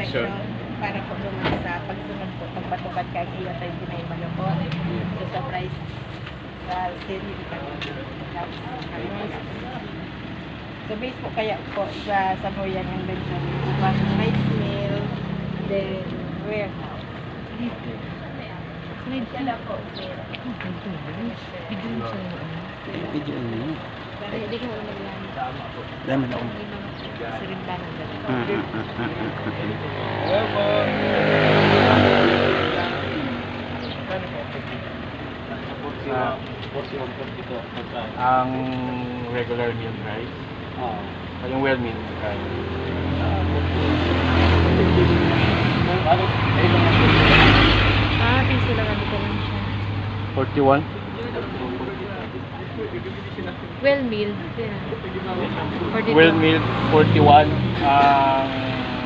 instruction. Para po naman sa pagsunod po, pagpatupad ka ang iyo tayo pinay malupot. So, sa price sa sale kami. So, base po kaya po sa Samoyan ang benson. One rice meal, then warehouse. Kala po, sir. Video ini. Hindi ko alam lang. Daman ako. Sirintanan na. Ang regular meal price. Yung well meal price. Piso lang ang difference siya. 41. Well meal. Well meal 41. Ang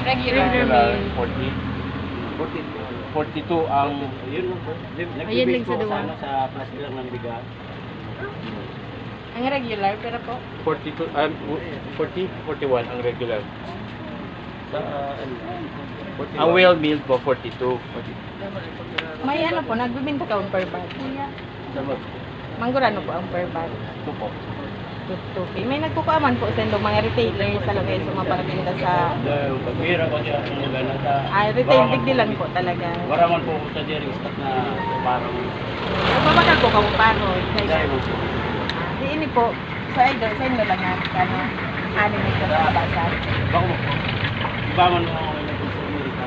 Regular regular meal. 40. 42 ang Ayun lang sa duwa. Sa plastic lang ng bigas. Ang regular, pero po, 42 41 ang regular. Ang well meal po 42. may ano po, nagbibinta ka per bag. Manggurano po ang per bag. Ito po. 2K. May nagkukuaman po sa mga retailer sa lagay sa mga paratinda sa retail big lang po talaga. Waraman po sa diri stock na parang Nagbabagal po kamo paro. Di ini po, sa idol, sa inyo lang yan. Kano, ano nito sa basa. bako mo. Iba man mo ako sa Amerika.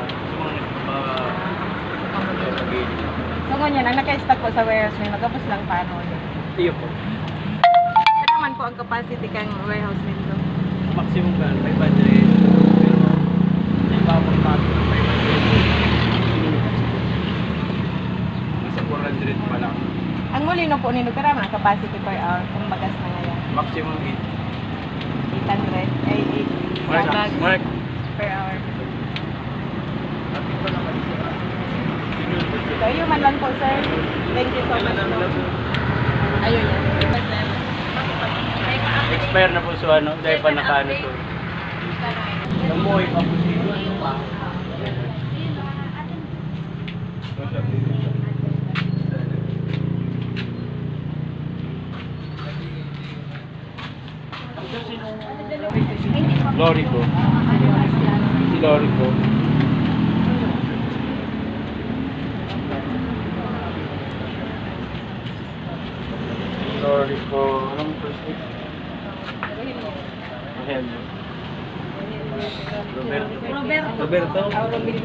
So ngunyan, ang naka-stock po sa warehouse nyo, nagkapos lang paano. Iyo po. Ano naman po ang capacity kang warehouse nito? Maximum ka 500. Pero yung bawang pato 500. Nasa 400 pa lang. Ang mulino po nino, pero ang capacity per hour, kung bagas na ngayon. Maximum 800, ay 8 bags Mark. per hour. So, yun man lang po, sir. Thank you so much po. Ayun yan. expire na po sa ano, dahil pa nakaano to. Namuhay pa po sino pa. Lori ko. Si Lori ko. Lori ko. Anong first name? Rogelio. Roberto. Roberto David.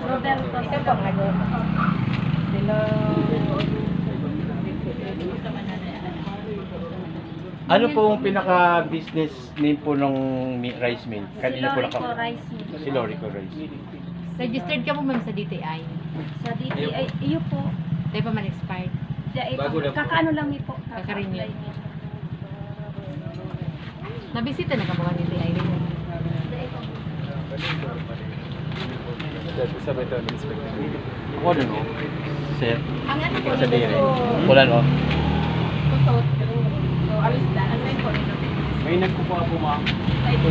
Roberto. Ito po, nag- Sila... Ano po ang pinaka-business name po ng rice mill? Kanina po Rice Mill. Si Lorico Rice Mill. Registered ka mo ma'am sa DTI? Sa DTI, iyo po. Di pa man expired? Bago lang po. Kakaano lang niyo po. Kaka-renew. Kaka-apply niyo. Nabisita na ka mo ka DTI rin? Sabay ito, inspector. Ano no? Sir? Ang ano po Sa nito, dire. so... Wala no? Kusot. So, alis na. Ang side po nito. May nagkukuha po ma'am. Side po.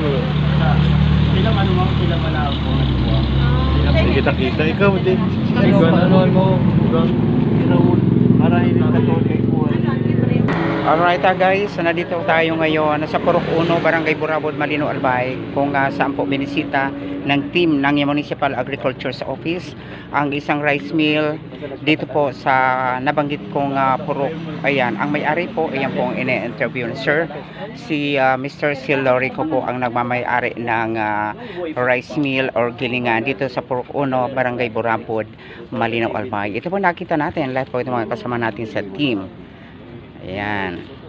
Silang ano ma'am, silang manawag po nagkukuha. Hindi kita-kita. Ikaw din. Ikaw ano mo, ibang Raul, marahin ka to kay kuha. Alright guys, nandito tayo ngayon sa Purok 1, Barangay Burabod, Malino, Albay, kung saan po binisita ng team ng Municipal Agriculture sa Office ang isang rice mill dito po sa nabanggit kong Purok. Ayan, ang may-ari po, ayan po ang ine-interview ni Sir. Si Mr. Sil Lorico po ang nagmamay-ari ng rice mill or gilingan dito sa Purok 1, Barangay Burabod, Malino, Albay. Ito po nakita natin, live po itong mga kasama natin sa team. Ayan.